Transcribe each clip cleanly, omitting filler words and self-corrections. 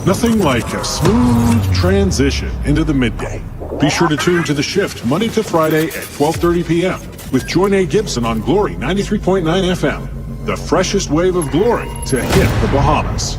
Nothing like a smooth transition into the midday. Be sure to tune to The Shift Monday to Friday at 12:30 p.m. with Joinae Gibson on Glory 93.9 FM. The freshest wave of glory to hit the Bahamas.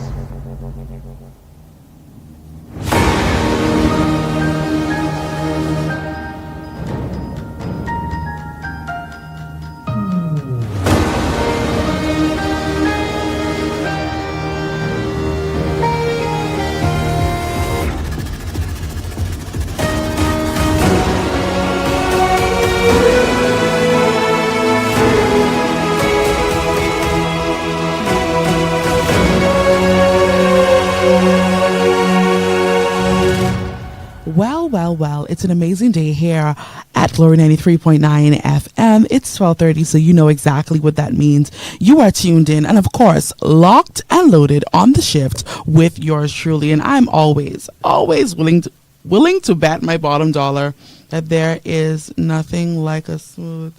Well, it's an amazing day here at Glory 93.9 FM. It's 12:30, so you know exactly what that means. You are tuned in and, of course, locked and loaded on The Shift with yours truly. And I'm always willing to bet my bottom dollar that there is nothing like a smooth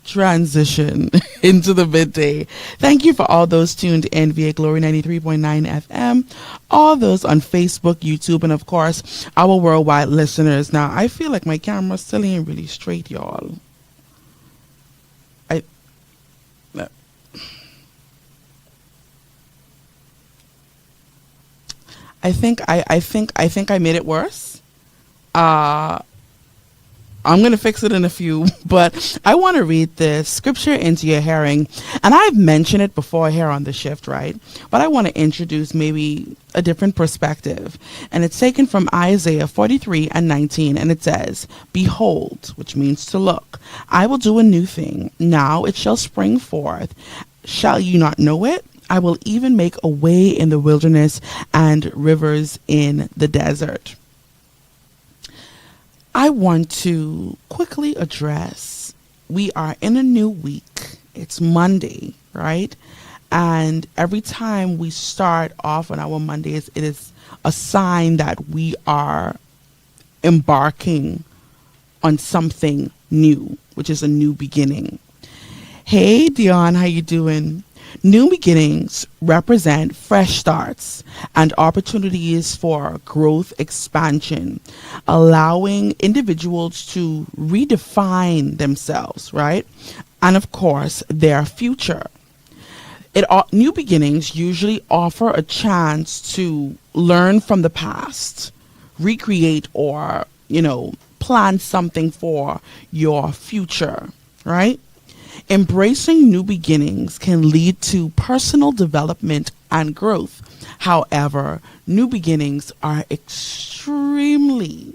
transition into the midday. Thank you for all those tuned in via Glory 93.9 FM, all those on Facebook, YouTube, and of course our worldwide listeners. Now I feel like my camera still ain't really straight, y'all. I think I made it worse. I'm going to fix it in a few, but I want to read this scripture into your hearing. And I've mentioned it before here on The Shift, right? But I want to introduce maybe a different perspective. And it's taken from Isaiah 43:19. And it says, "Behold," which means to look, "I will do a new thing. Now it shall spring forth. Shall you not know it? I will even make a way in the wilderness and rivers in the desert." I want to quickly address, we are in a new week. It's Monday, right? And every time we start off on our Mondays, it is a sign that we are embarking on something new, which is a new beginning. Hey, Dion, how you doing? New beginnings represent fresh starts and opportunities for growth expansion, allowing individuals to redefine themselves, right? And of course, their future. New beginnings usually offer a chance to learn from the past, recreate or, plan something for your future, right? Embracing new beginnings can lead to personal development and growth. However, new beginnings are extremely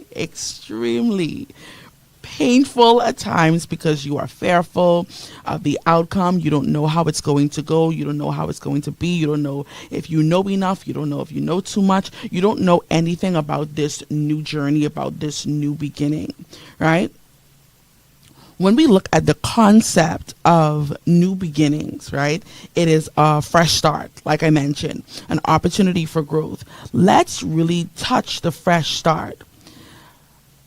painful at times because you are fearful of the outcome. You don't know how it's going to go. You don't know how it's going to be. You don't know if you know enough. You don't know if you know too much. You don't know anything about this new journey, about this new beginning, right? When we look at the concept of new beginnings, right, it is a fresh start, like I mentioned, an opportunity for growth. Let's really touch the fresh start.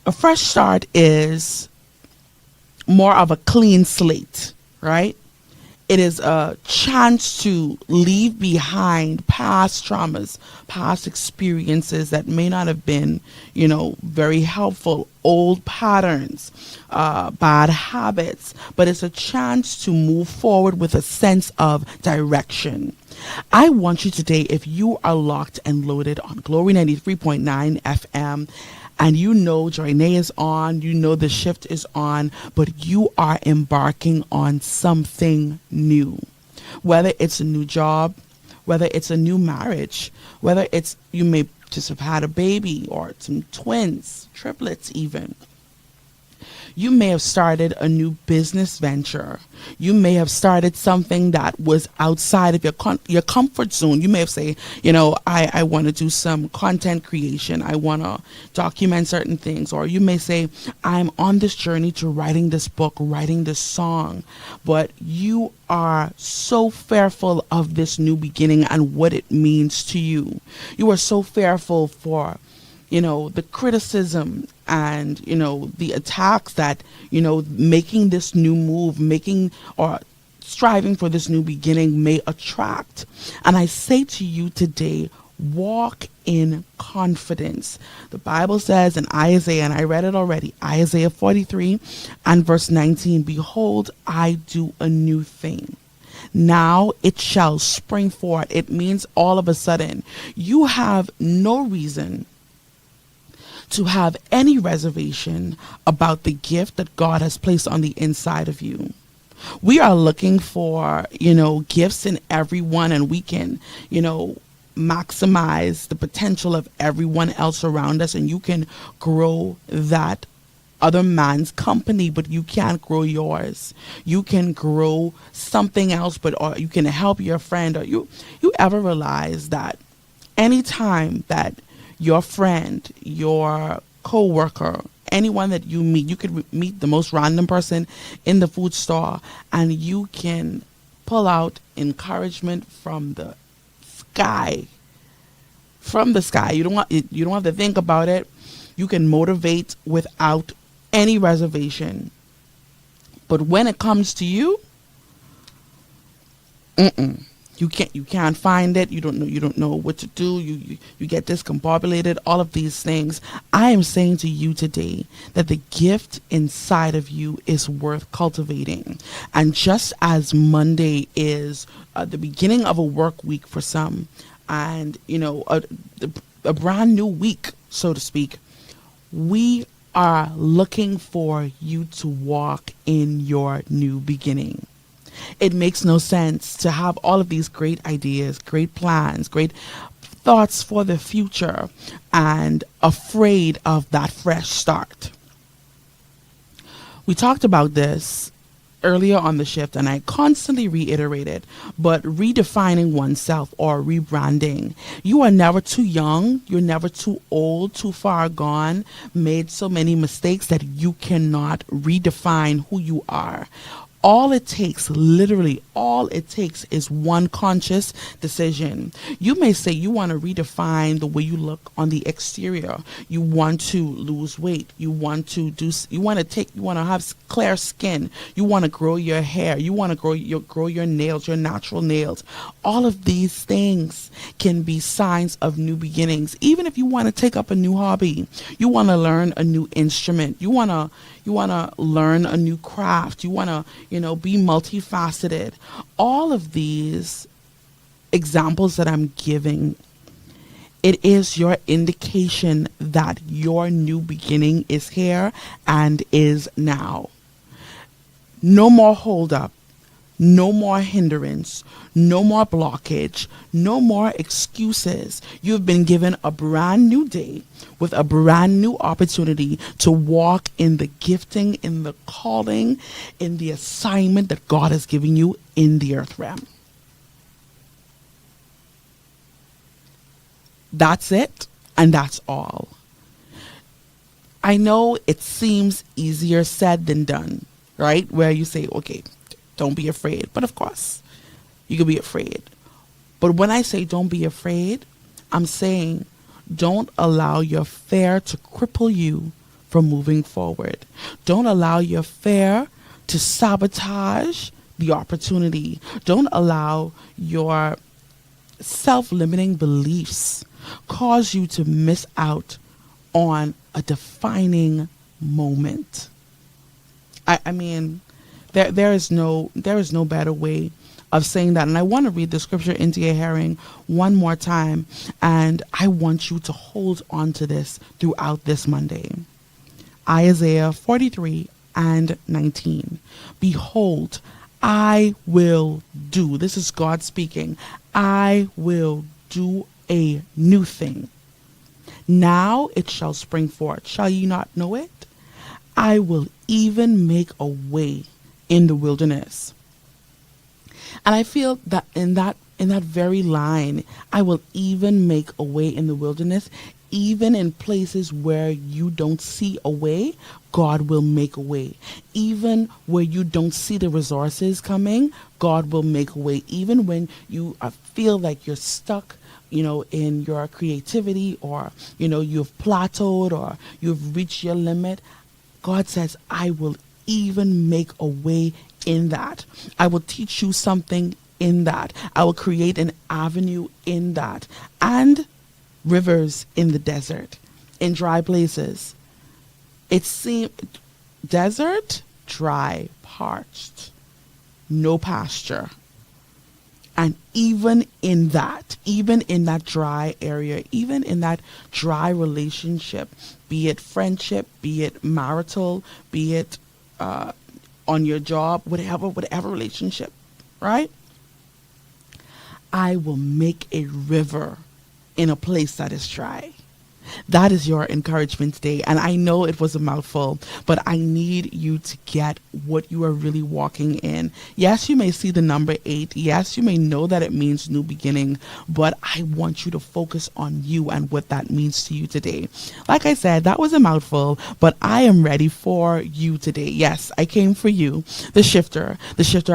A fresh start is more of a clean slate, right? It is a chance to leave behind past traumas, past experiences that may not have been, very helpful, old patterns, bad habits, but it's a chance to move forward with a sense of direction. I want you today, if you are locked and loaded on Glory 93.9 FM, and Joinae is on, The Shift is on, but you are embarking on something new. Whether it's a new job, whether it's a new marriage, whether it's you may just have had a baby or some twins, triplets even. You may have started a new business venture. You may have started something that was outside of your comfort zone. You may have said, I want to do some content creation. I want to document certain things. Or you may say, I'm on this journey to writing this book, writing this song. But you are so fearful of this new beginning and what it means to you. You are so fearful for the criticism and, the attacks that, making this new move, or striving for this new beginning may attract. And I say to you today, Walk in confidence. The Bible says in Isaiah, and I read it already, Isaiah 43 and verse 19, behold, I do a new thing. Now it shall spring forth. It means all of a sudden. You have no reason to have any reservation about the gift that God has placed on the inside of you. We are looking for, gifts in everyone, and we can, maximize the potential of everyone else around us, and you can grow that other man's company, but you can't grow yours. You can grow something else, or you can help your friend. Or you ever realize that anytime that your friend, your co-worker, anyone that you meet, you could meet the most random person in the food store, and you can pull out encouragement from the sky. You don't have to think about it. You can motivate without any reservation. But when it comes to you, you can't find it. You don't know what to do. You get discombobulated, all of these things. I am saying to you today that the gift inside of you is worth cultivating. And just as Monday is the beginning of a work week for some, and a brand new week, so to speak, we are looking for you to walk in your new beginning. It makes no sense to have all of these great ideas, great plans, great thoughts for the future, and afraid of that fresh start. We talked about this earlier on the shift, and I constantly reiterate it, but redefining oneself or rebranding. You are never too young. You're never too old, too far gone, made so many mistakes that you cannot redefine who you are. Literally all it takes is one conscious decision. You may say you want to redefine the way you look on the exterior. You want to lose weight. You want to have clear skin. You want to grow your hair. You want to grow your nails, your natural nails. All of these things can be signs of new beginnings. Even if you want to take up a new hobby, you want to learn a new instrument. You want to learn a new craft. You want to, be multifaceted. All of these examples that I'm giving, it is your indication that your new beginning is here and is now. No more hold up. No more hindrance, no more blockage, no more excuses. You've been given a brand new day with a brand new opportunity to walk in the gifting, in the calling, in the assignment that God has given you in the earth realm. That's it, and that's all. I know it seems easier said than done, right? Where you say, okay, don't be afraid. But of course, you can be afraid. But when I say don't be afraid, I'm saying don't allow your fear to cripple you from moving forward. Don't allow your fear to sabotage the opportunity. Don't allow your self-limiting beliefs cause you to miss out on a defining moment. I mean, there is no better way of saying that. And I want to read the scripture into your hearing one more time. And I want you to hold on to this throughout this Monday. Isaiah 43 and 19. Behold, I will do. This is God speaking. I will do a new thing. Now it shall spring forth. Shall ye not know it? I will even make a way in the wilderness. And I feel that in that very line, I will even make a way in the wilderness, even in places where you don't see a way, God will make a way. Even where you don't see the resources coming, God will make a way. Even when you feel like you're stuck, in your creativity, or, you've plateaued, or you've reached your limit, God says, I will even make a way in that. I will teach you something in that. I will create an avenue in that. And rivers in the desert, in dry places. It seemed desert, dry, parched, no pasture. And even in that dry area, even in that dry relationship, be it friendship, be it marital, be it on your job, whatever relationship, right? I will make a river in a place that is dry. That is your encouragement today. And I know it was a mouthful, but I need you to get what you are really walking in. Yes, you may see the number 8. Yes, you may know that it means new beginning, but I want you to focus on you and what that means to you today. Like I said, that was a mouthful, but I am ready for you today. Yes, I came for you, the shifter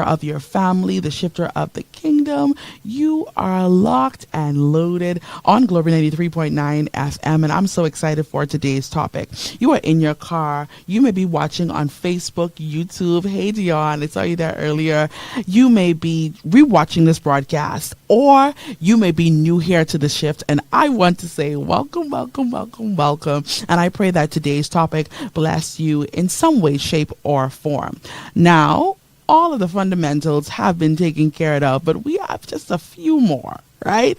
of your family, the shifter of the kingdom. You are locked and loaded on Glory 93.9 FM. And I'm so excited for today's topic. You are in your car. You may be watching on Facebook, YouTube. Hey, Dion, I saw you there earlier. You may be rewatching this broadcast, or you may be new here to the shift. And I want to say welcome, welcome, welcome, welcome. And I pray that today's topic bless you in some way, shape, or form. Now, all of the fundamentals have been taken care of, but we have just a few more. Right?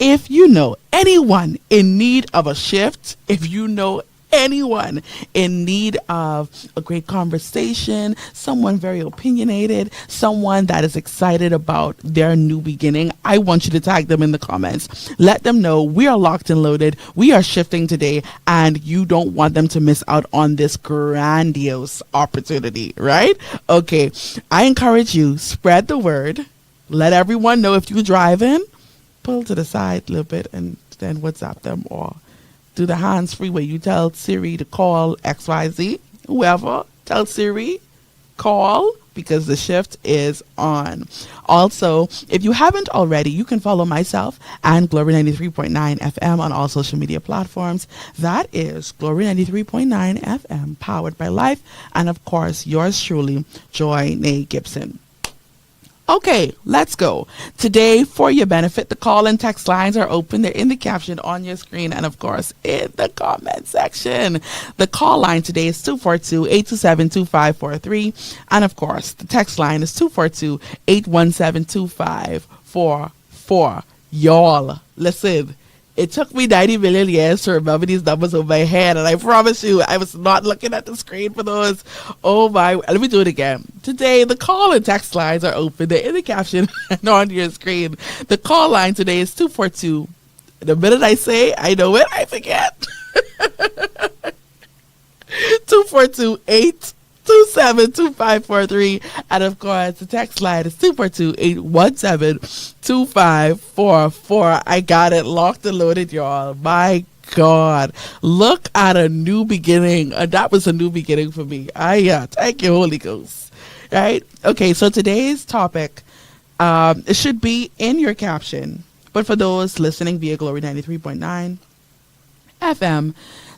If you know anyone in need of a shift, if you know anyone in need of a great conversation, someone very opinionated, someone that is excited about their new beginning, I want you to tag them in the comments. Let them know we are locked and loaded. We are shifting today, and you don't want them to miss out on this grandiose opportunity, right? Okay. I encourage you, spread the word. Let everyone know. If you're driving, pull to the side a little bit and then WhatsApp them, or do the hands-free where you tell Siri to call XYZ, whoever. Tell Siri, call, because the shift is on. Also, if you haven't already, you can follow myself and Glory 93.9 FM on all social media platforms. That is Glory 93.9 FM, powered by life. And of course, yours truly, Joinae Gibson. Okay, let's go. Today, for your benefit, the call and text lines are open. They're in the caption on your screen and, of course, in the comment section. The call line today is 242-827-2543. And, of course, the text line is 242-817-2544. Y'all, listen. It took me 90 million years to remember these numbers over my head, and I promise you, I was not looking at the screen for those. Oh my, let me do it again. Today, the call and text lines are open. They're in the caption and on your screen. The call line today is 242. The minute I say, I know it, I forget. 242-827-2543. And of course, the text line is 242-817-2544. I got it locked and loaded, y'all. My God. Look at a new beginning. That was a new beginning for me. Thank you, Holy Ghost. Right? Okay, so today's topic, it should be in your caption. But for those listening via Glory 93.9 FM,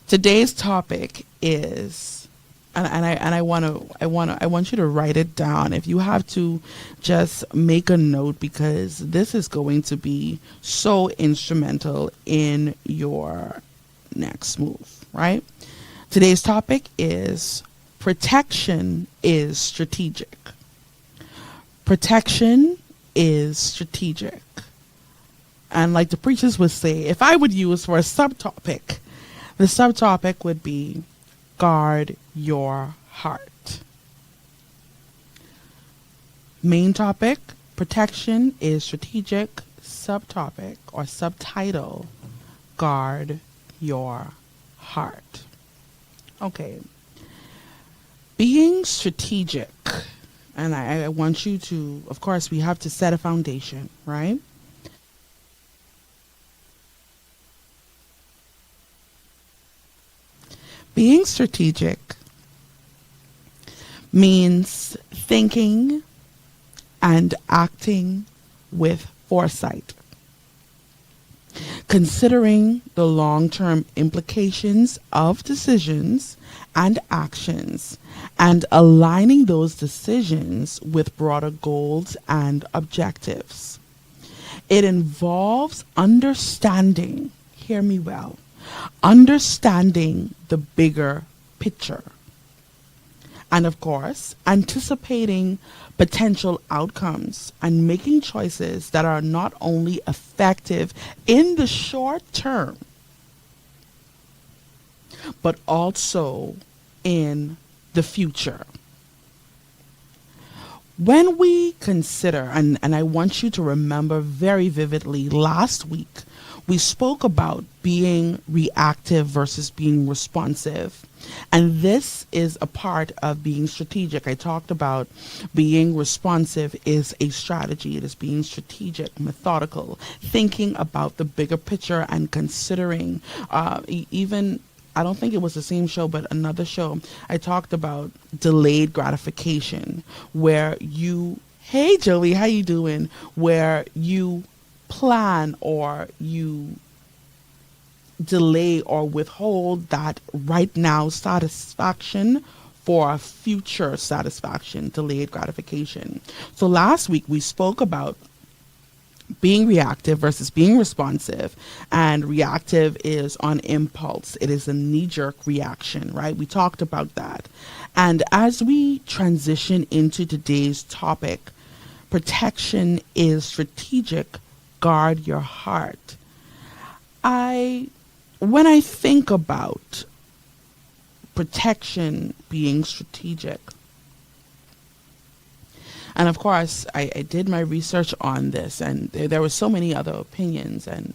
today's topic is, and I want you to write it down. If you have to, just make a note, because this is going to be so instrumental in your next move, right? Today's topic is protection is strategic. Protection is strategic. And like the preachers would say, if I would use for a subtopic, the subtopic would be guard your heart. Main topic, protection is strategic. Subtopic or subtitle, guard your heart. Okay. Being strategic, and I want you to, of course, we have to set a foundation, right? Being strategic means thinking and acting with foresight. considering the long-term implications of decisions and actions, and aligning those decisions with broader goals and objectives. It involves understanding, hear me well, understanding the bigger picture. And of course, anticipating potential outcomes and making choices that are not only effective in the short term, but also in the future. When we consider, and I want you to remember very vividly, last week we spoke about being reactive versus being responsive. And this is a part of being strategic. I talked about being responsive is a strategy. It is being strategic, methodical, thinking about the bigger picture and considering even, I don't think it was the same show, but another show, I talked about delayed gratification, where you, hey Joey, how you doing? Where you plan or you delay or withhold that right now satisfaction for a future satisfaction, delayed gratification. So last week we spoke about being reactive versus being responsive, and reactive is on impulse. It is a knee-jerk reaction, right? We talked about that. And as we transition into today's topic, protection is strategic, guard your heart. When I think about protection being strategic, and of course, I did my research on this, and there were so many other opinions. And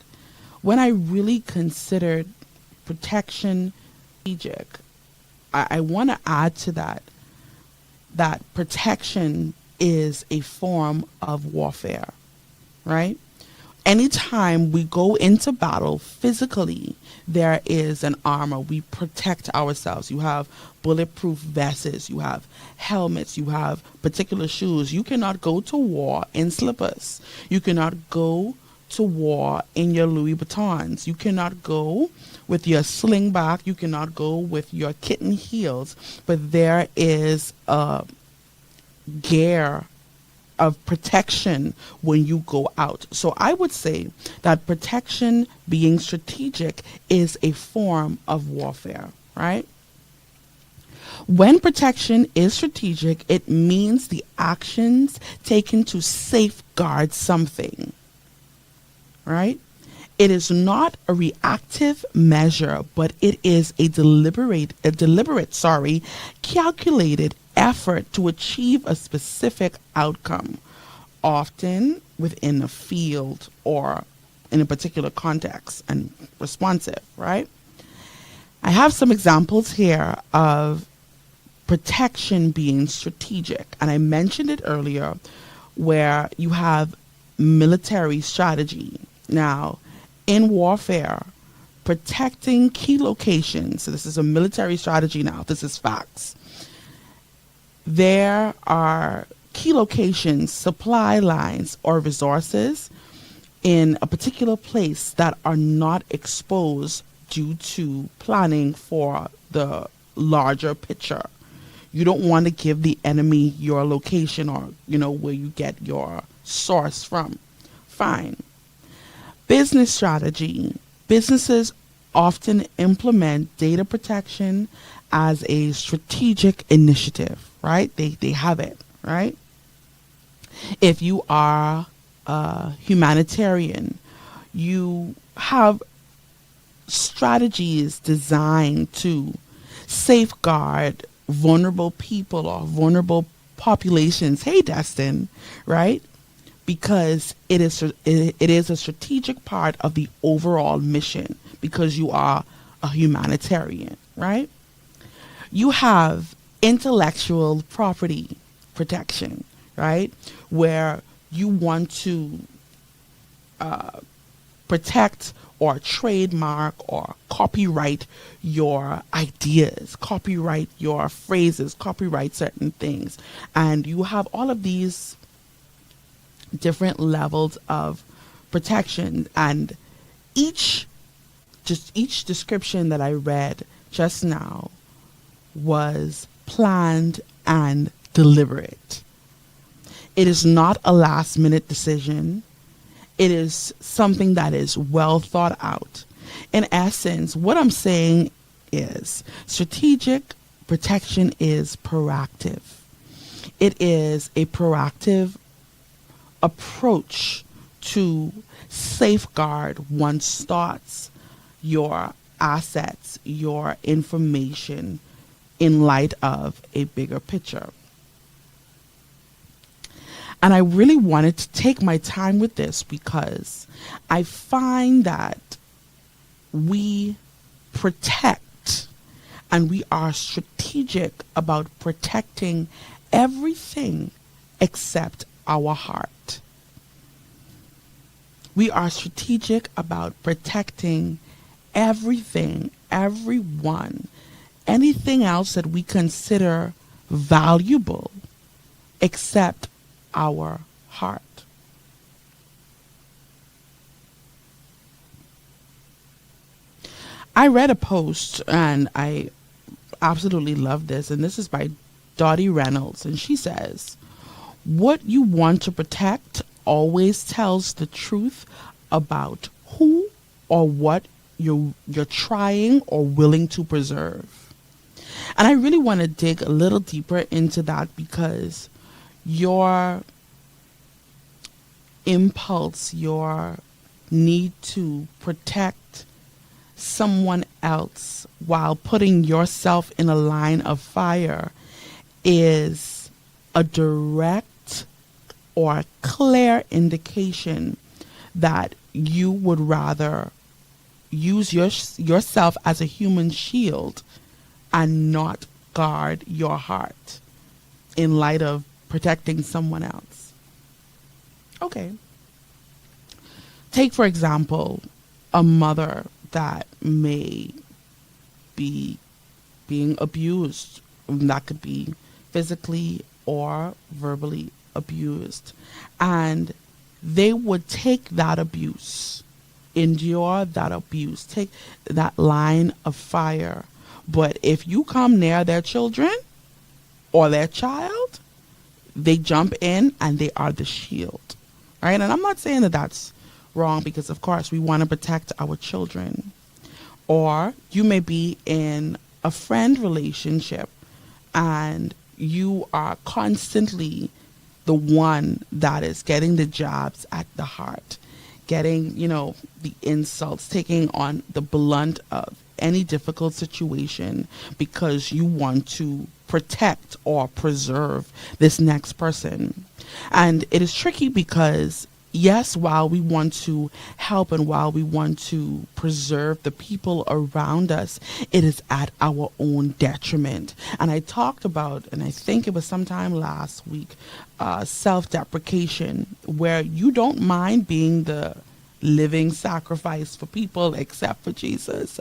when I really considered protection strategic, I want to add to that protection is a form of warfare, right? Anytime we go into battle physically, there is an armor. We protect ourselves. You have bulletproof vests, you have helmets, you have particular shoes. You cannot go to war in slippers. You cannot go to war in your Louis Vuittons. You cannot go with your slingback. You cannot go with your kitten heels. But there is a gear of protection when you go out. So I would say that protection being strategic is a form of warfare, right? When protection is strategic, it means the actions taken to safeguard something, right? It is not a reactive measure, but it is a deliberate, calculated effort to achieve a specific outcome, often within a field or in a particular context, and responsive, right? I have some examples here of protection being strategic, and I mentioned it earlier, where you have military strategy. Now, in warfare, protecting key locations, so this is a military strategy now, this is facts. There are key locations, supply lines, or resources in a particular place that are not exposed due to planning for the larger picture. You don't want to give the enemy your location or, where you get your source from. Fine. Business strategy. Businesses often implement data protection as a strategic initiative, right? They have it, right? If you are a humanitarian, you have strategies designed to safeguard vulnerable people or vulnerable populations. Hey, Destin, right? Because it is a strategic part of the overall mission, because you are a humanitarian, right? You have intellectual property protection, right? Where you want to protect or trademark or copyright your ideas, copyright your phrases, copyright certain things. And you have all of these different levels of protection, and each description that I read just now was planned and deliberate. It is not a last minute decision. It is something that is well thought out. In essence, what I'm saying is strategic protection is proactive. It is a proactive approach to safeguard one's thoughts, your assets, your information in light of a bigger picture. And I really wanted to take my time with this because I find that we protect and we are strategic about protecting everything except our heart. We are strategic about protecting everything, everyone, anything else that we consider valuable except our heart. I read a post and I absolutely love this, and this is by Dottie Reynolds, and she says, "What you want to protect always tells the truth about who or what you're trying or willing to preserve." And I really want to dig a little deeper into that because your impulse, your need to protect someone else while putting yourself in a line of fire is a direct or clear indication that you would rather use yourself as a human shield and not guard your heart in light of protecting someone else. Okay. Take, for example, a mother that may be being abused. That could be physically or verbally abused. And they would take that abuse, endure that abuse, take that line of fire. But if you come near their children or their child, they jump in and they are the shield. Right? And I'm not saying that that's wrong because, of course, we want to protect our children. Or you may be in a friend relationship and you are constantly the one that is getting the jabs at the heart, getting, the insults, taking on the blunt of any difficult situation because you want to protect or preserve this next person. And it is tricky because, yes, while we want to help and while we want to preserve the people around us, it is at our own detriment. And I talked about, and I think it was sometime last week, self-deprecation, where you don't mind being the living sacrifice for people except for Jesus.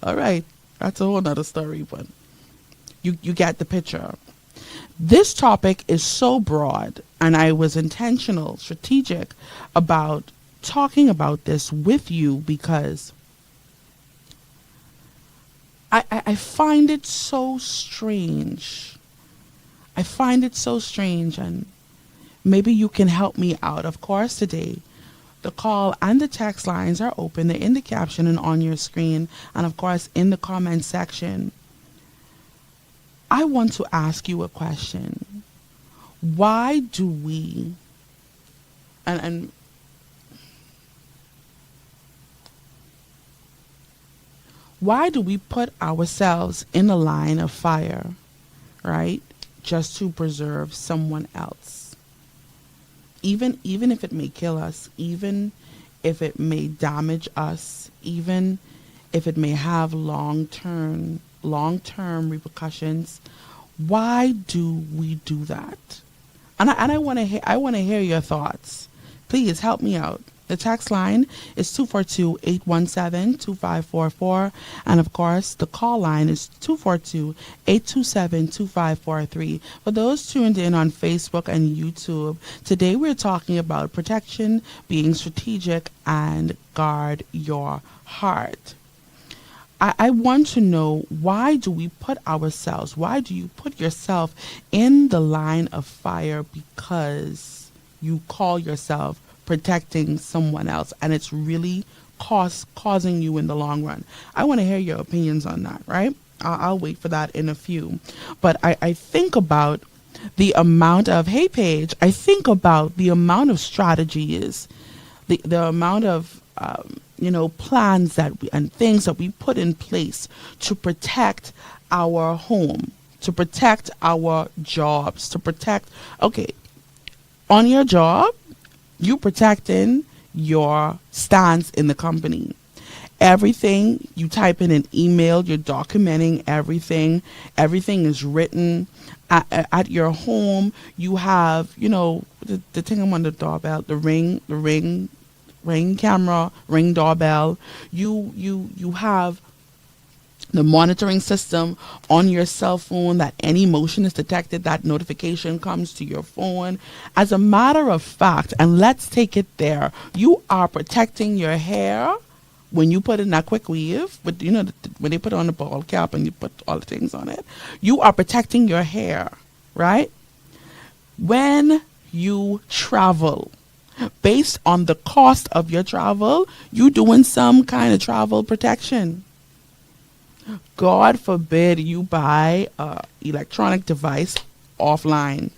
All right, that's a whole nother story, but you get the picture. This topic is so broad, and I was intentional, strategic about talking about this with you because I find it so strange. I find it so strange, and maybe you can help me out. Of course, today, the call and the text lines are open. They're in the caption and on your screen, and of course, in the comment section. I want to ask you a question. Why do we, and why do we put ourselves in a line of fire, right? Just to preserve someone else. Even if it may kill us, even if it may damage us, even if it may have long-term repercussions, why do we do that? And I want to hear your thoughts. Please help me out. The text line is 242-817-2544. And of course, the call line is 242-827-2543. For those tuned in on Facebook and YouTube, today we're talking about protection, being strategic, and guard your heart. I want to know, why do you put yourself in the line of fire because you call yourself protecting someone else, and it's really causing you in the long run? I want to hear your opinions on that, right? I'll wait for that in a few. But I think about the amount of, hey Paige, I think about the amount of strategies, the amount of plans and things that we put in place to protect our home, to protect our jobs, to protect, on your job, you protecting your stance in the company. Everything you type in an email, you're documenting everything. Everything is written. At your home, you have, the thing on the doorbell, the ring camera, ring doorbell. You have the monitoring system on your cell phone, that any motion is detected, that notification comes to your phone. As a matter of fact, and let's take it there, you are protecting your hair when you put in that quick weave, but when they put on the ball cap and you put all the things on it, you are protecting your hair, right? When you travel, based on the cost of your travel, you doing some kind of travel protection. God forbid you buy a electronic device offline.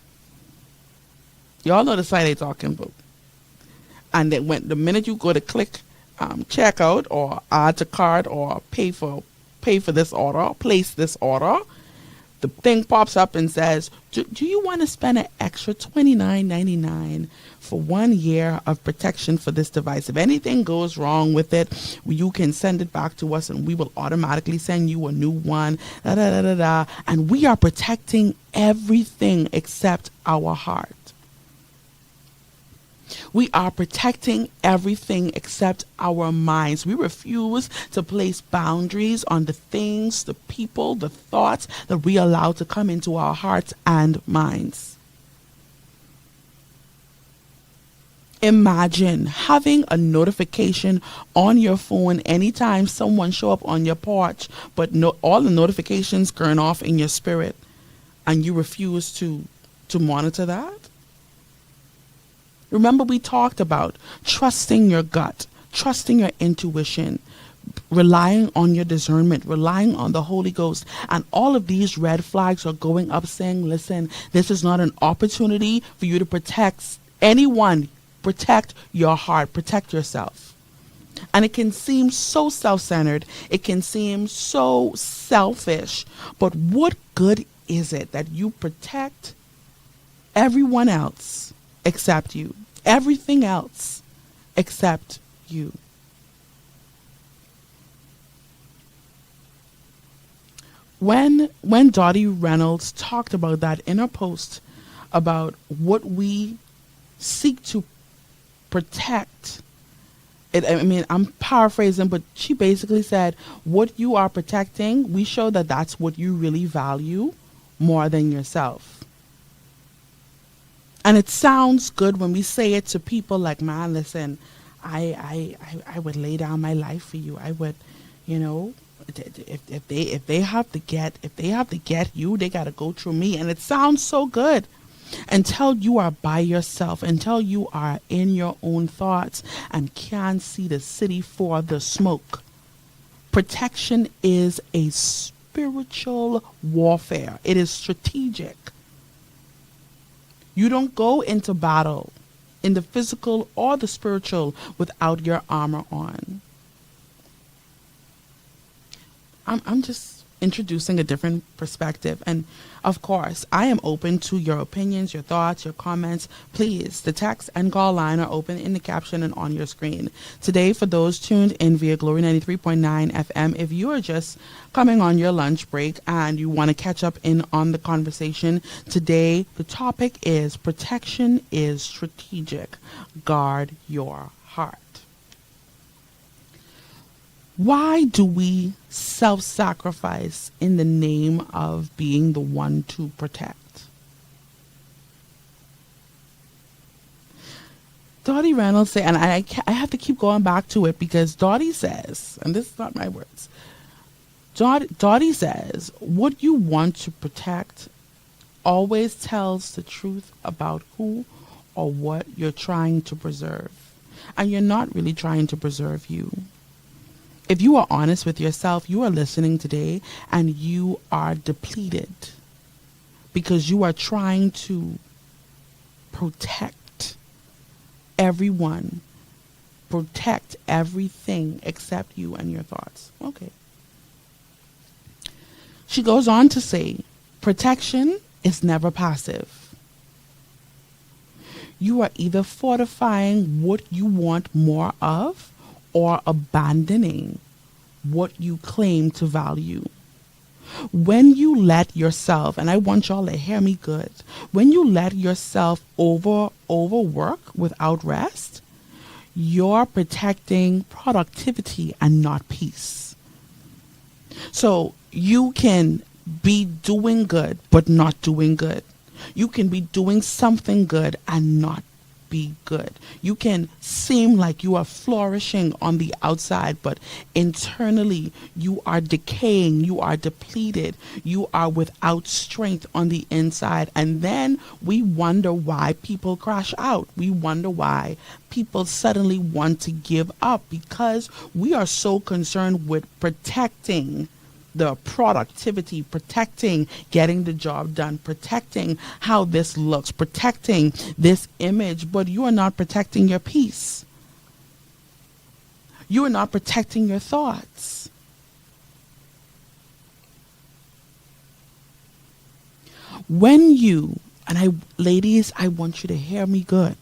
Y'all know the site they talking about. And then the minute you go to click checkout or add to cart or pay for this order, place this order, the thing pops up and says, do you want to spend an extra $29.99 for 1 year of protection for this device? If anything goes wrong with it, you can send it back to us and we will automatically send you a new one. And we are protecting everything except our heart. We are protecting everything except our minds. We refuse to place boundaries on the things, the people, the thoughts that we allow to come into our hearts and minds. Imagine having a notification on your phone anytime someone show up on your porch, but all the notifications going off in your spirit, and you refuse to monitor that. Remember, we talked about trusting your gut, trusting your intuition, relying on your discernment, relying on the Holy Ghost. And all of these red flags are going up saying, listen, this is not an opportunity for you to protect anyone. Protect your heart, protect yourself. And it can seem so self-centered. It can seem so selfish. But what good is it that you protect everyone else except you? Everything else except you. When Dottie Reynolds talked about that in her post about what we seek to protect, I'm paraphrasing, but she basically said, what you are protecting, we show that that's what you really value more than yourself. And it sounds good when we say it to people like, man, listen, I would lay down my life for you. I would, if they have to get you, they got to go through me. And it sounds so good until you are by yourself, until you are in your own thoughts and can't see the city for the smoke. Protection is a spiritual warfare. It is strategic. You don't go into battle in the physical or the spiritual without your armor on. I'm just introducing a different perspective. And of course, I am open to your opinions, your thoughts, your comments. Please, the text and call line are open in the caption and on your screen. Today, for those tuned in via Glory 93.9 FM, if you are just coming on your lunch break and you want to catch up in on the conversation, today the topic is protection is strategic. Guard your heart. Why do we self-sacrifice in the name of being the one to protect? Dottie Reynolds said, and I have to keep going back to it because Dottie says, and this is not my words, Dottie says, what you want to protect always tells the truth about who or what you're trying to preserve. And you're not really trying to preserve you. If you are honest with yourself, you are listening today and you are depleted because you are trying to protect everyone, protect everything except you and your thoughts. Okay. She goes on to say, protection is never passive. You are either fortifying what you want more of or abandoning what you claim to value. When you let yourself, and I want y'all to hear me good, when you let yourself overwork without rest, you're protecting productivity and not peace. So you can be doing good but not doing good. You can be doing something good and not be good. You can seem like you are flourishing on the outside, but internally you are decaying, you are depleted, you are without strength on the inside. And then we wonder why people crash out. We wonder why people suddenly want to give up because we are so concerned with protecting the productivity, protecting getting the job done, protecting how this looks, protecting this image, but you are not protecting your peace. You are not protecting your thoughts. When you, ladies, I want you to hear me good.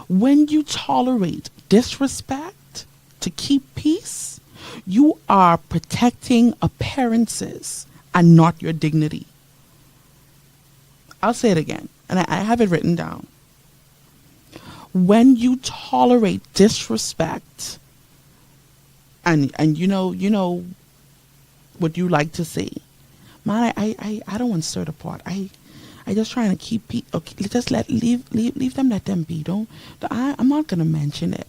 When you tolerate disrespect to keep peace, you are protecting appearances and not your dignity. I'll say it again, and I have it written down. When you tolerate disrespect, and you know what you like to say, man, I don't want to stir the pot. I just trying to keep okay, just leave them, let them be. I'm not gonna mention it.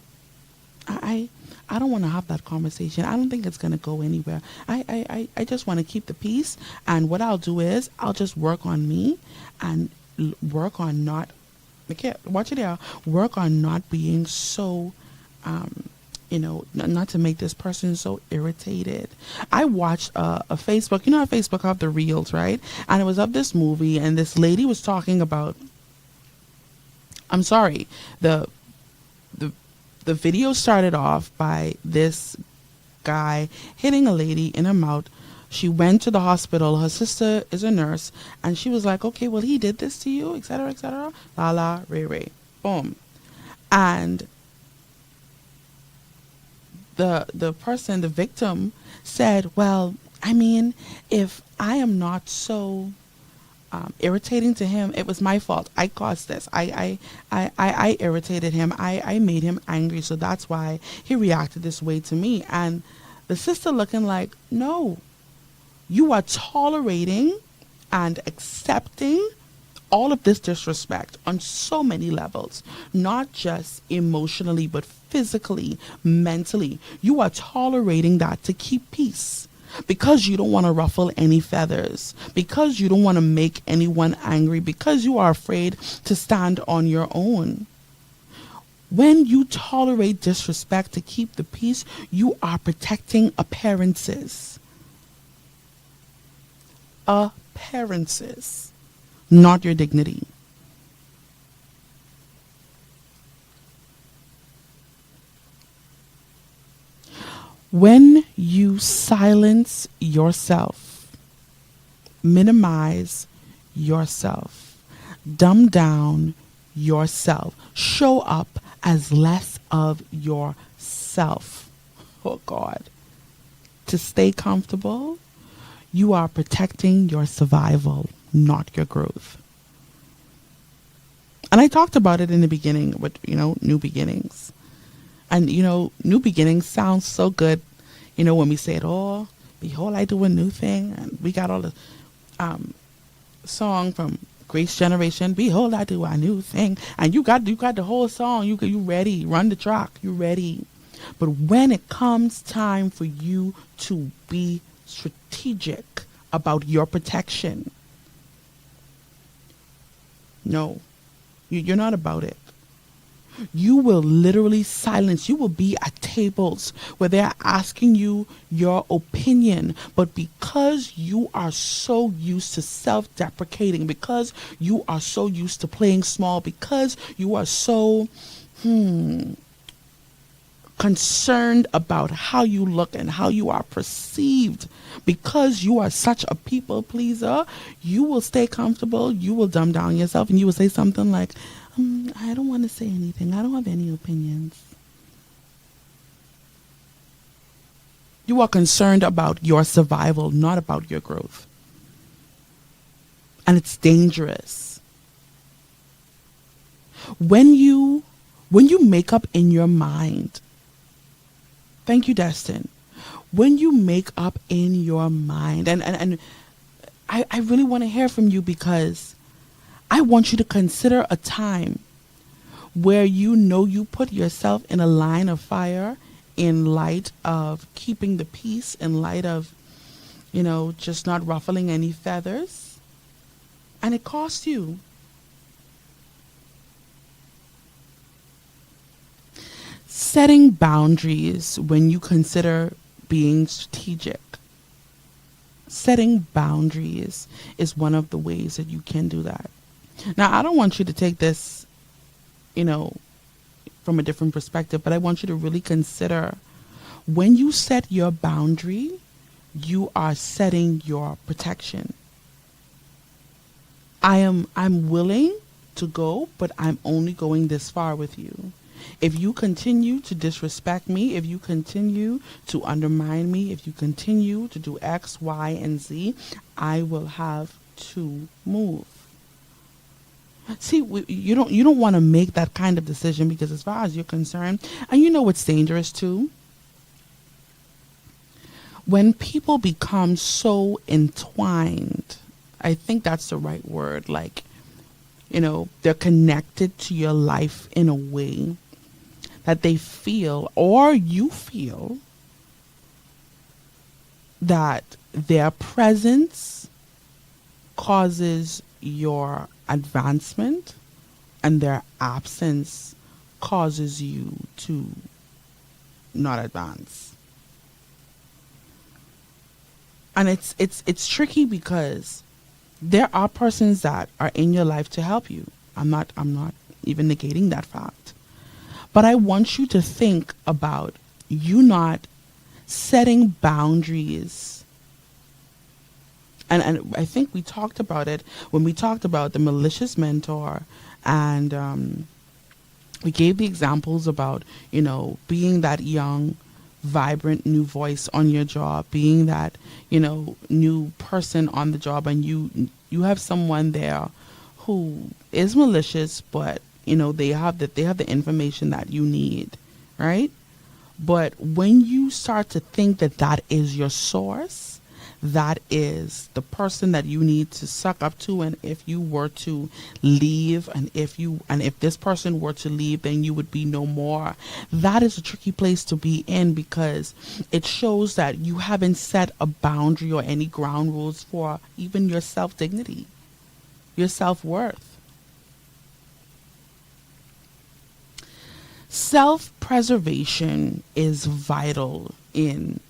I don't want to have that conversation. I don't think it's going to go anywhere. I just want to keep the peace. And what I'll do is I'll just work on me and work on not, watch it out, work on not being so, not to make this person so irritated. I watched a Facebook, how Facebook have the reels, right? And it was of this movie and this lady was talking about, the video started off by this guy hitting a lady in her mouth. She went to the hospital. Her sister is a nurse. And she was like, okay, well, he did this to you, etc., etc. La la, ray. Boom. And the person, the victim, said, well, I mean, if I am not so irritating to him, it was my fault. I caused this. I irritated him. I made him angry. So that's why he reacted this way to me. And the sister looking like, no, you are tolerating and accepting all of this disrespect on so many levels, not just emotionally, but physically, mentally. You are tolerating that to keep peace. Because you don't want to ruffle any feathers, because you don't want to make anyone angry, because you are afraid to stand on your own. When you tolerate disrespect to keep the peace, you are protecting appearances. Appearances, not your dignity. When you silence yourself, minimize yourself, dumb down yourself, show up as less of yourself, oh God, to stay comfortable, you are protecting your survival, not your growth. And I talked about it in the beginning with, new beginnings. And, new beginnings sounds so good, when we say it, oh, behold, I do a new thing. And we got all the song from Grace Generation, behold, I do a new thing. And you got the whole song. You ready, run the track, you ready. But when it comes time for you to be strategic about your protection, no, you're not about it. You will literally silence. You will be at tables where they're asking you your opinion. But because you are so used to self-deprecating, because you are so used to playing small, because you are so concerned about how you look and how you are perceived, because you are such a people pleaser, you will stay comfortable, you will dumb down yourself, and you will say something like, I don't want to say anything. I don't have any opinions. You are concerned about your survival, not about your growth. And it's dangerous. When you make up in your mind, thank you, Destin. When you make up in your mind, and I really want to hear from you, because I want you to consider a time where you put yourself in a line of fire in light of keeping the peace, in light of, just not ruffling any feathers, and it cost you. Setting boundaries when you consider being strategic. Setting boundaries is one of the ways that you can do that. Now, I don't want you to take this, from a different perspective, but I want you to really consider, when you set your boundary, you are setting your protection. I'm willing to go, but I'm only going this far with you. If you continue to disrespect me, if you continue to undermine me, if you continue to do X, Y, and Z, I will have to move. See, you don't want to make that kind of decision, because as far as you're concerned, and you know what's dangerous too? When people become so entwined, I think that's the right word, like, they're connected to your life in a way that they feel, or you feel, that their presence causes your advancement and their absence causes you to not advance. And it's tricky, because there are persons that are in your life to help you. I'm not even negating that fact. But I want you to think about you not setting boundaries. And I think we talked about it when we talked about the malicious mentor, and we gave the examples about, being that young, vibrant new voice on your job, being that, new person on the job, and you have someone there who is malicious, but they have the information that you need, right? But when you start to think that is your source, that is the person that you need to suck up to, and if you were to leave, and if this person were to leave, then you would be no more. That is a tricky place to be in, because it shows that you haven't set a boundary or any ground rules for even your self-dignity, your self-worth. Self-preservation is vital in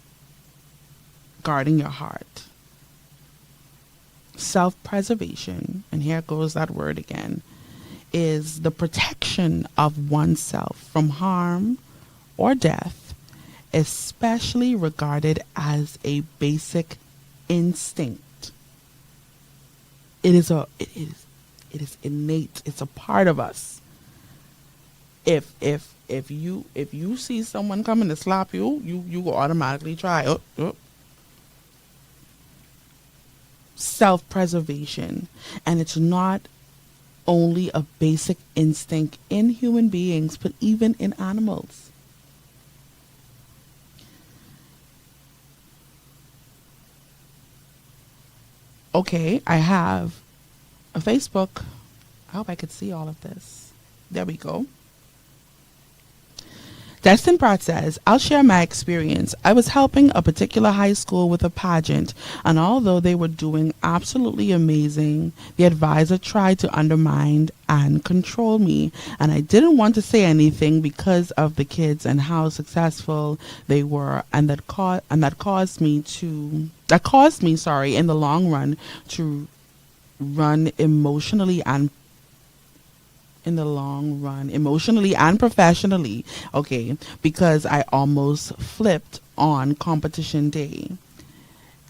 guarding your heart. Self-preservation, and here goes that word again, is the protection of oneself from harm or death, especially regarded as a basic instinct. It is innate. It's a part of us. If you see someone coming to slap you, you will automatically try. Self-preservation. And it's not only a basic instinct in human beings, but even in animals. Okay, I have a Facebook. I hope I could see all of this. There we go. Destin Pratt says, I'll share my experience. I was helping a particular high school with a pageant, and although they were doing absolutely amazing, the advisor tried to undermine and control me, and I didn't want to say anything because of the kids and how successful they were, and that caused me, in the long run, to run emotionally and professionally, okay, because I almost flipped on competition day.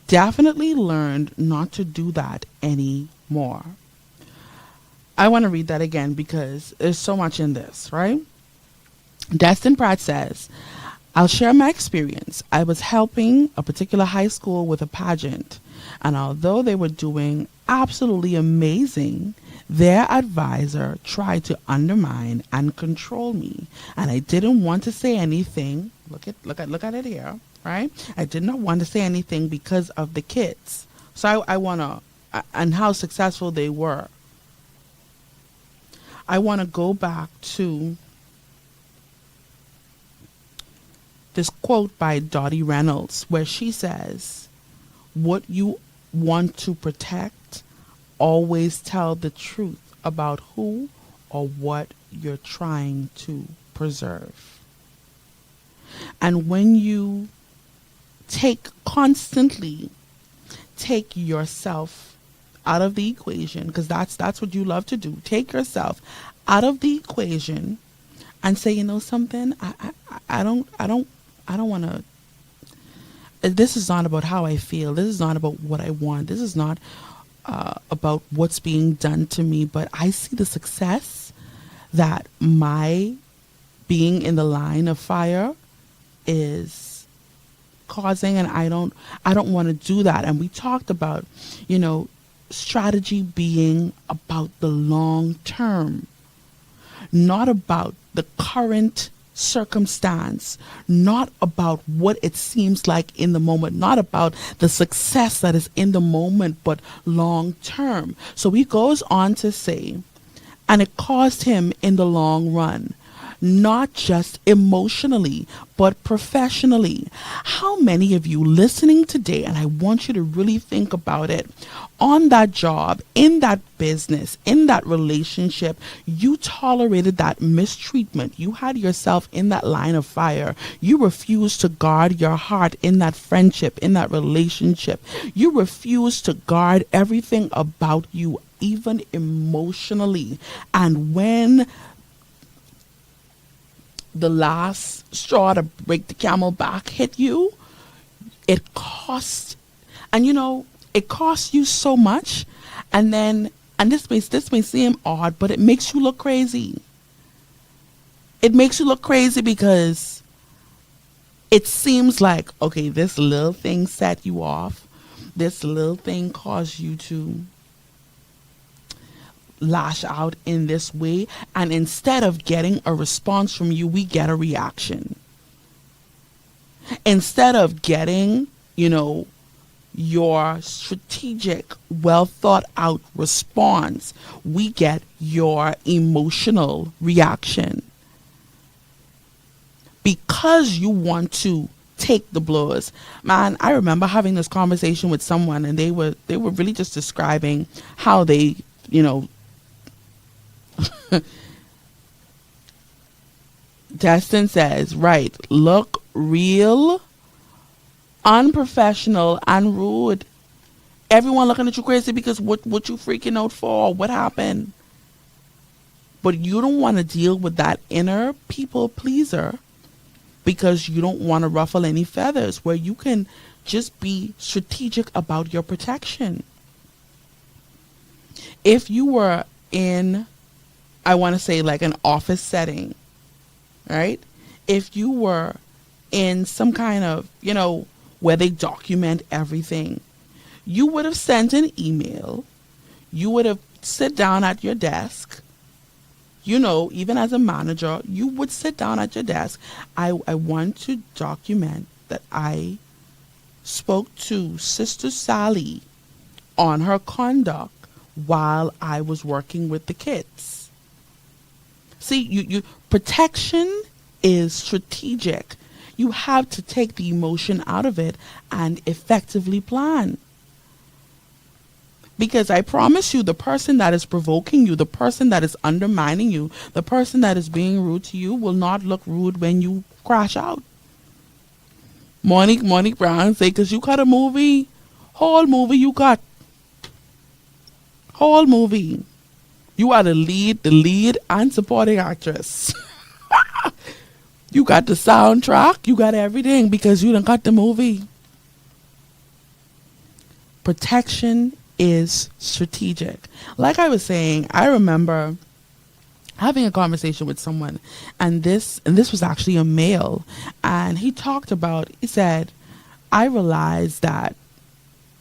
Definitely learned not to do that anymore. I want to read that again because there's so much in this, right? Destin Pratt says, I'll share my experience. I was helping a particular high school with a pageant, and although they were doing absolutely amazing, their advisor tried to undermine and control me, and I didn't want to say anything. Look at it here, right? I did not want to say anything because of the kids. So I want to, and how successful they were. I want to go back to this quote by Dottie Reynolds, where she says, what you want to protect, always tell the truth about who or what you're trying to preserve. And when you constantly take yourself out of the equation, because that's what you love to do, take yourself out of the equation and say, you know something, I don't want to. This is not about how I feel. This is not about what I want. This is not about what's being done to me, but I see the success that my being in the line of fire is causing, and I don't want to do that. And we talked about, strategy being about the long term, not about the current circumstance, not about what it seems like in the moment, not about the success that is in the moment, but long term. So he goes on to say, and it cost him in the long run, not just emotionally, but professionally. How many of you listening today, and I want you to really think about it, on that job, in that business, in that relationship, you tolerated that mistreatment. You had yourself in that line of fire. You refused to guard your heart in that friendship, in that relationship. You refused to guard everything about you, even emotionally. And when the last straw to break the camel back hit you, it cost, and it costs you so much, and this may seem odd, but it makes you look crazy. It makes you look crazy because it seems like, okay, this little thing set you off. This little thing caused you to lash out in this way, and instead of getting a response from you, we get a reaction. Instead of getting, your strategic, well thought out response, we get your emotional reaction. Because you want to take the blows. Man, I remember having this conversation with someone, and they were really just describing how they, Destin says, right, look real unprofessional and rude. Everyone looking at you crazy because what you freaking out for? What happened? But you don't want to deal with that inner people pleaser because you don't want to ruffle any feathers, where you can just be strategic about your protection. If you were in, I want to say, like an office setting, right? If you were in some kind of, where they document everything, you would have sent an email. You would have sit down at your desk. Even as a manager, you would sit down at your desk. I want to document that I spoke to Sister Sally on her conduct while I was working with the kids. See, you protection is strategic. You have to take the emotion out of it and effectively plan. Because I promise you, the person that is provoking you, the person that is undermining you, the person that is being rude to you will not look rude when you crash out. Monique Brown say, because you cut a movie, whole movie you cut. Whole movie. You are the lead and supporting actress. You got the soundtrack, you got everything because you done cut the movie. Protection is strategic. Like I was saying, I remember having a conversation with someone, and this was actually a male, and he said, I realized that,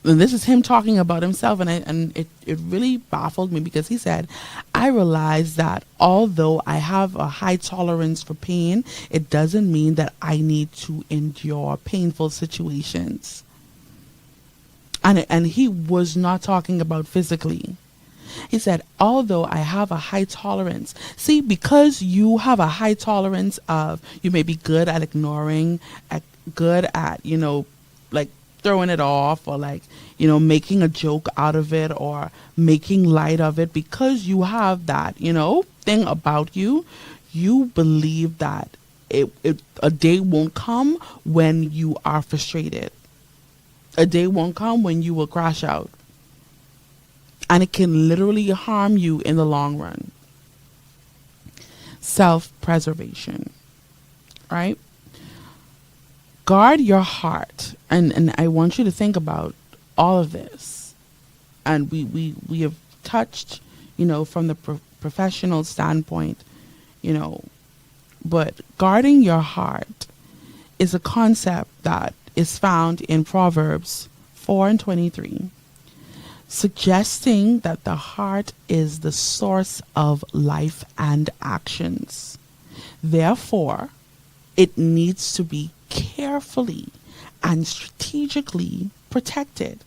and this is him talking about himself, and it really baffled me because he said, I realized that although I have a high tolerance for pain, it doesn't mean that I need to endure painful situations. And he was not talking about physically. He said, although I have a high tolerance, see, because you have a high tolerance of, you may be good at ignoring, good at, like throwing it off, or like, making a joke out of it or making light of it, because you have that, thing about you, you believe that a day won't come when you are frustrated. A day won't come when you will crash out. And it can literally harm you in the long run. Self-preservation, right? Guard your heart. And I want you to think about all of this. And we have touched, from the professional standpoint, but guarding your heart is a concept that is found in Proverbs 4:23, suggesting that the heart is the source of life and actions. Therefore, it needs to be carefully and strategically protected.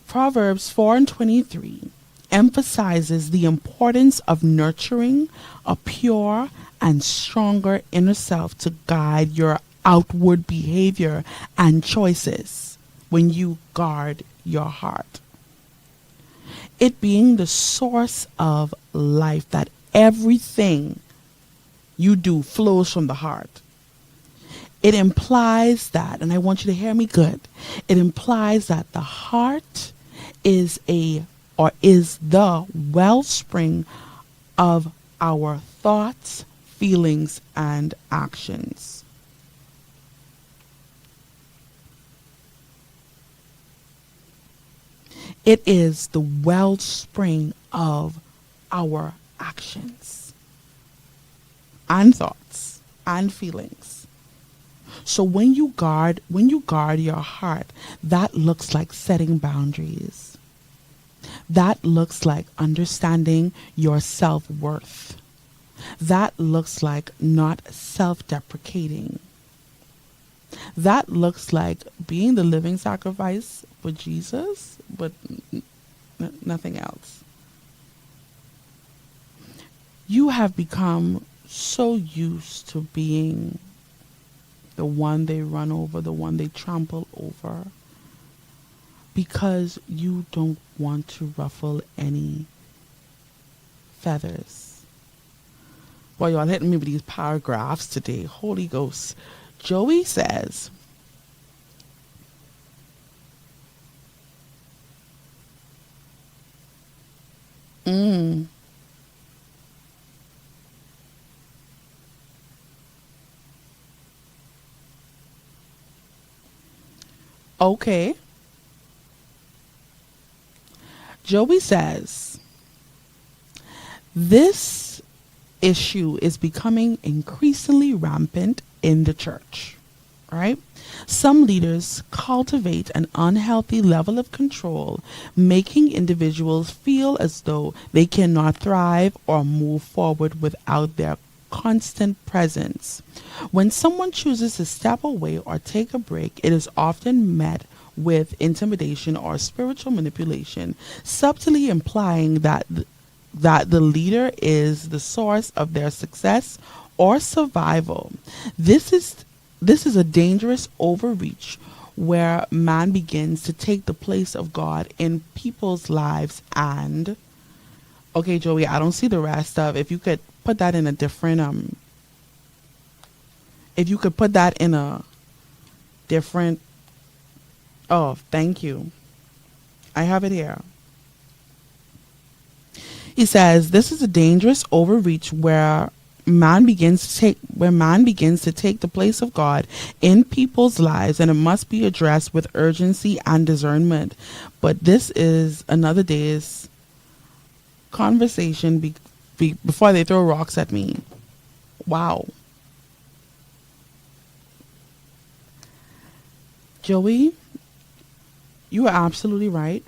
Proverbs 4:23 emphasizes the importance of nurturing a pure and stronger inner self to guide your outward behavior and choices when you guard your heart. It being the source of life, that everything you do flows from the heart. It implies that, and I want you to hear me good, it implies that the heart is the wellspring of our thoughts, feelings, and actions. It is the wellspring of our actions and thoughts and feelings. So when you guard your heart, that looks like setting boundaries. That looks like understanding your self-worth. That looks like not self-deprecating. That looks like being the living sacrifice for Jesus, but nothing else. You have become so used to being the one they run over, the one they trample over, because you don't want to ruffle any feathers. Well, y'all hitting me with these paragraphs today. Holy Ghost. Joey says, okay. Joey says, this issue is becoming increasingly rampant in the church, right? Some leaders cultivate an unhealthy level of control, making individuals feel as though they cannot thrive or move forward without their constant presence. When someone chooses to step away or take a break, it is often met with intimidation or spiritual manipulation, subtly implying that the leader is the source of their success or survival. This is a dangerous overreach where man begins to take the place of God in people's lives. And okay, Joey, I don't see the rest of, if you could put that in a different if you could put that in a different, oh, thank you. I have it here. He says, this is a dangerous overreach where man begins to take the place of God in people's lives, and it must be addressed with urgency and discernment. But this is another day's conversation before they throw rocks at me. Wow. Joey, you are absolutely right.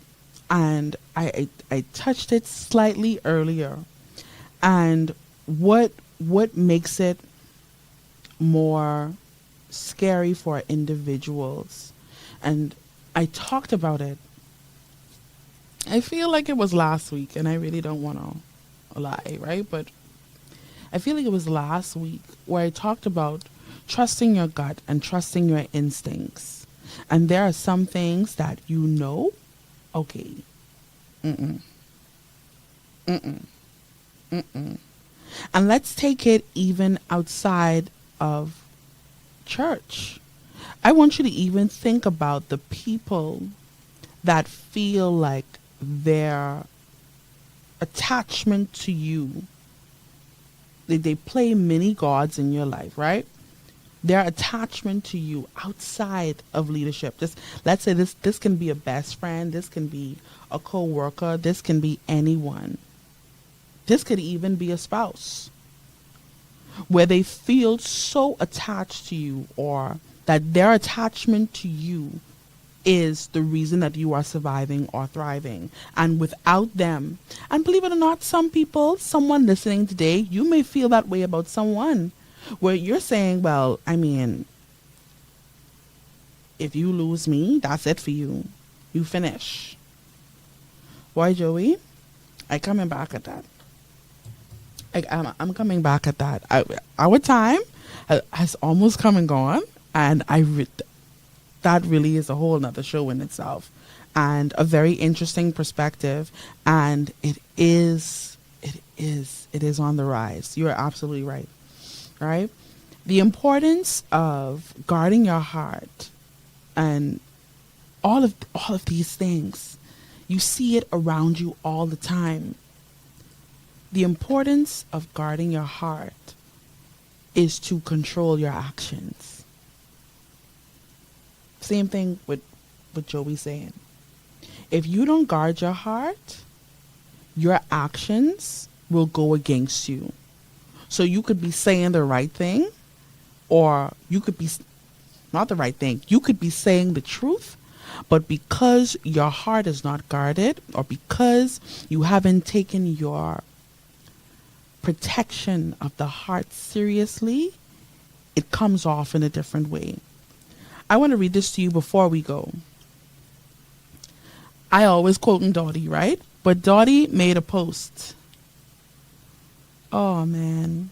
And I touched it slightly earlier. And what makes it more scary for individuals, and I talked about it, I feel like it was last week, and I really don't want to lie, right? But I feel like it was last week where I talked about trusting your gut and trusting your instincts. And there are some things that okay, and let's take it even outside of church. I want you to even think about the people that feel like their attachment to you, they play many gods in your life, right? Their attachment to you outside of leadership. Let's say this can be a best friend, this can be a co-worker, this can be anyone. This could even be a spouse, where they feel so attached to you, or that their attachment to you is the reason that you are surviving or thriving. And without them, and believe it or not, someone listening today, you may feel that way about someone, where you're saying, well, I mean, if you lose me, that's it for you. You finish. Why, Joey? I'm coming back at that. I'm coming back at that. Our time has almost come and gone, and that really is a whole nother show in itself, and a very interesting perspective, and it is on the rise. You are absolutely right. Right? The importance of guarding your heart and all of these things. You see it around you all the time. The importance of guarding your heart is to control your actions. Same thing with Joey saying. If you don't guard your heart, your actions will go against you. So you could be saying the right thing, or you could be not the right thing. You could be saying the truth, but because your heart is not guarded, or because you haven't taken your protection of the heart seriously, it comes off in a different way. I want to read this to you before we go. I always quoting Dottie, right? But Dottie made a post. Oh, man.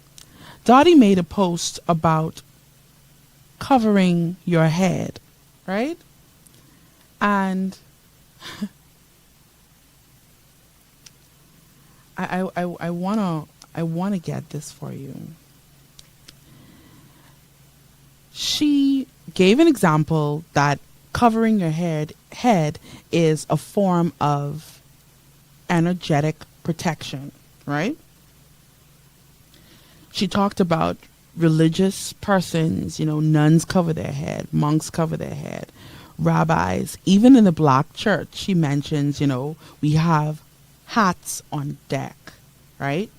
Dottie made a post about covering your head, right? And I wanna get this for you. She gave an example that covering your head is a form of energetic protection, right? She talked about religious persons, nuns cover their head, monks cover their head, rabbis, even in the black church. She mentions, we have hats on deck, right?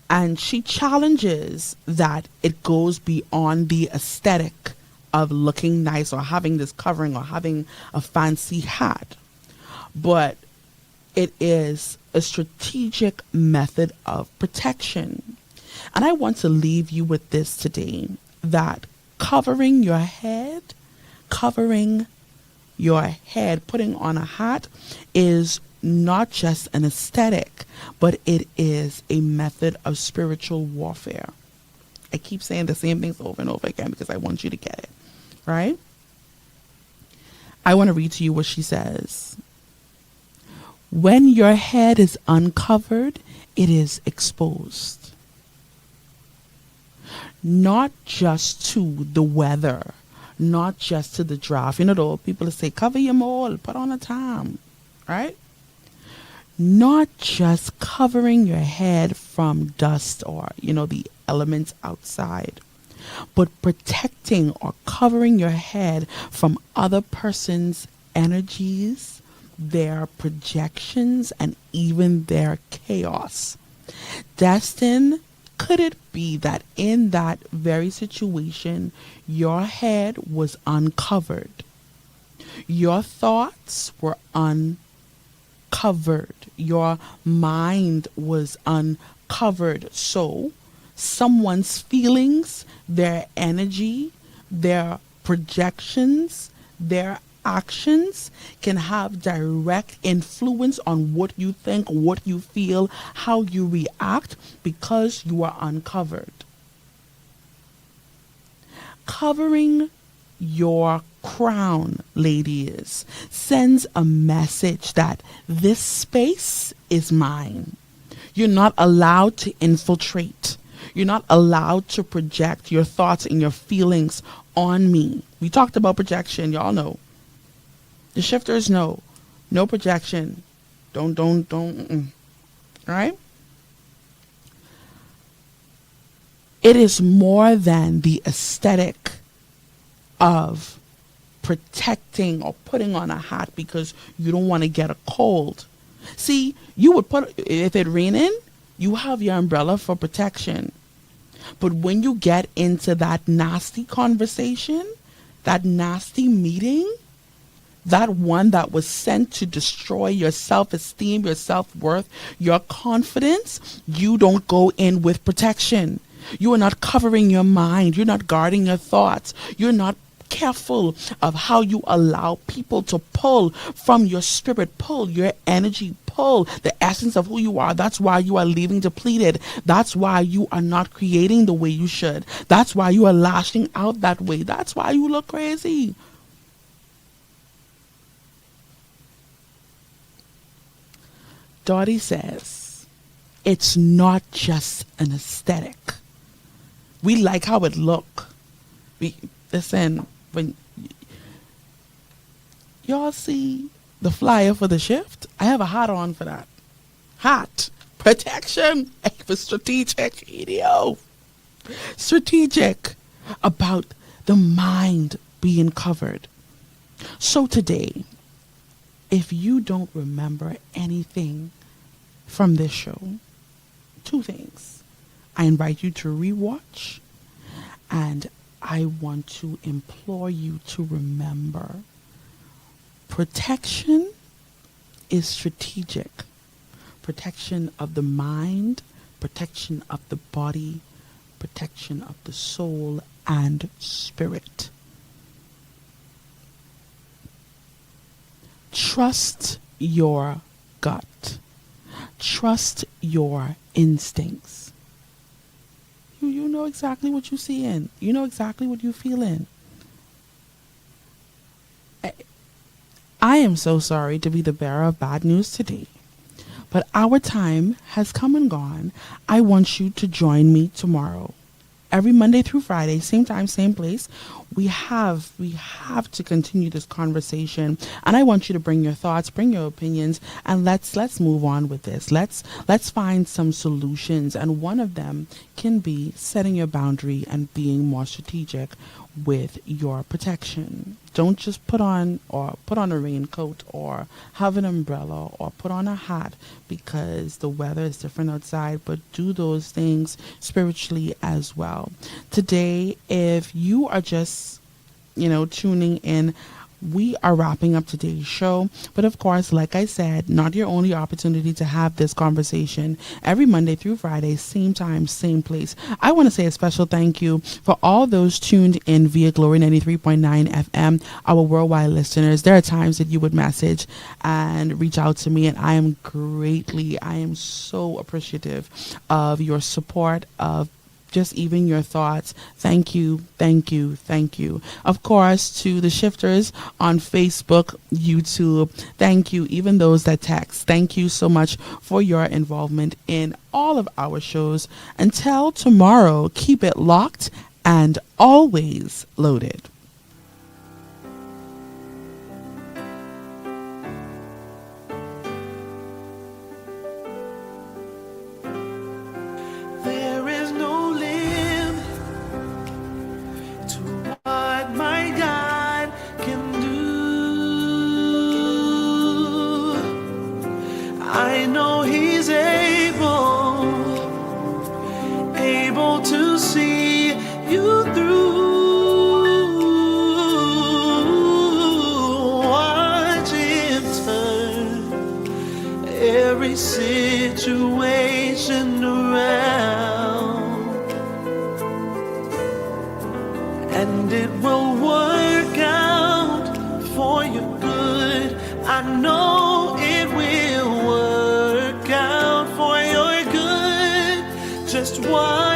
And she challenges that it goes beyond the aesthetic of looking nice or having this covering or having a fancy hat, but it is a strategic method of protection. And I want to leave you with this today, that covering your head, covering your head, putting on a hat, is not just an aesthetic, but it is a method of spiritual warfare. I keep saying the same things over and over again because I want you to get it, right? I want to read to you what she says. When your head is uncovered, it is exposed. Not just to the weather, not just to the draft. You know, the old people say, cover your mole, put on a tam, right? Not just covering your head from dust or, the elements outside, but protecting or covering your head from other person's energies, their projections, and even their chaos. Destin, could it be that in that very situation, your head was uncovered? Your thoughts were uncovered. Your mind was uncovered. So someone's feelings, their energy, their projections, their actions can have direct influence on what you think, what you feel, how you react, because you are uncovered. Covering your crown, ladies, sends a message that this space is mine. You're not allowed to infiltrate. You're not allowed to project your thoughts and your feelings on me. We talked about projection, y'all know. The shifters know. No projection. Don't. Right? It is more than the aesthetic of protecting or putting on a hat because you don't want to get a cold. See, you would if it raining, you have your umbrella for protection. But when you get into that nasty conversation, that nasty meeting, that one that was sent to destroy your self-esteem, your self-worth, your confidence, you don't go in with protection. You are not covering your mind. You're not guarding your thoughts. You're not careful of how you allow people to pull from your spirit, pull your energy, pull the essence of who you are. That's why you are leaving depleted. That's why you are not creating the way you should. That's why you are lashing out that way. That's why you look crazy. Dottie says, it's not just an aesthetic. We like how it look. Listen, when y'all see the flyer for the shift, I have a hat on for that. Hat. Protection. For strategic. EDO. Strategic about the mind being covered. So today, if you don't remember anything from this show, two things. I invite you to rewatch, and I want to implore you to remember protection is strategic. Protection of the mind, protection of the body, protection of the soul and spirit. Trust your gut. Trust your instincts. You know exactly what you see in. You know exactly what you feel in. I am so sorry to be the bearer of bad news today, but our time has come and gone. I want you to join me tomorrow. Every Monday through Friday, same time, same place. We have to continue this conversation, and I want you to bring your thoughts, bring your opinions, and let's move on with this. Let's find some solutions, and one of them can be setting your boundary and being more strategic with your protection. Don't just put on a raincoat or have an umbrella or put on a hat because the weather is different outside, but do those things spiritually as well. Today, if you are just tuning in, we are wrapping up today's show. But of course, like I said, not your only opportunity to have this conversation every Monday through Friday, same time, same place. I want to say a special thank you for all those tuned in via Glory 93.9 FM, our worldwide listeners. There are times that you would message and reach out to me, and I am so appreciative of your support, of just even your thoughts. Thank you, thank you, thank you. Of course, to the shifters on Facebook, YouTube, thank you. Even those that text, thank you so much for your involvement in all of our shows. Until tomorrow, keep it locked and always loaded. I know he's able to see you through. Watch him turn every situation around, and it will work out for your good. I know it will work out for your good. Just one